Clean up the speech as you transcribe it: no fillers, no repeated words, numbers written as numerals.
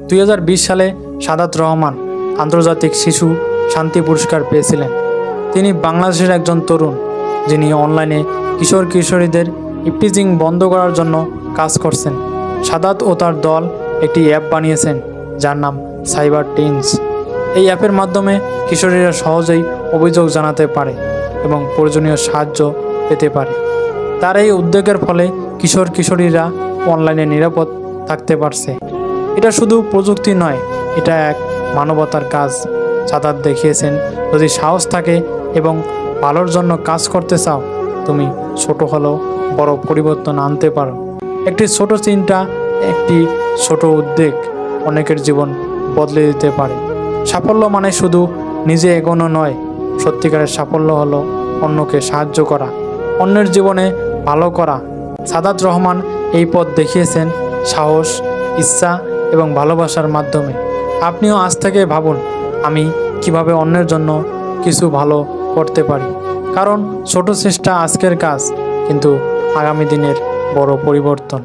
2020 সালে সাদাত রহমান আন্তর্জাতিক শিশু শান্তি পুরস্কার পেয়েছিলেন। তিনি বাংলাদেশের একজন তরুণ যিনি অনলাইনে কিশোর কিশোরীদের ইপটিজিং বন্ধ করার জন্য কাজ করছেন। সাদাত ও তার দল একটি অ্যাপ বানিয়েছেন যার নাম সাইবার টিনস। এই অ্যাপের মাধ্যমে কিশোরীরা সহজেই অভিযোগ জানাতে পারে এবং প্রয়োজনীয় সাহায্য পেতে পারে। তার এই উদ্যোগের ফলে কিশোর কিশোরীরা অনলাইনে নিরাপদ থাকতে পারছে। এটা শুধু প্রযুক্তি নয়, এটা এক মানবতার কাজ। সাদাত দেখিয়েছেন যদি সাহস থাকে এবং ভালোর জন্য কাজ করতে চাও, তুমি ছোট হলেও বড় পরিবর্তন আনতে পারো। একটি ছোট চিন্তা, একটি ছোট উদ্যোগ অনেকের জীবন বদলে দিতে পারে। সাফল্য মানে শুধু নিজে এগোনো নয়, সত্যিকারের সাফল্য হলো অন্যকে সাহায্য করা, অন্যের জীবনে ভালো করা। সাদাত রহমান এই পথ দেখিয়েছেন সাহস, ইচ্ছা এবং ভালোবাসার মাধ্যমে। আপনিও আজ থেকে ভাবুন, আমি কিভাবে অন্যের জন্য কিছু ভালো করতে পারি। কারণ ছোট চেষ্টা আজকের কাজ, কিন্তু আগামী দিনের বড় পরিবর্তন।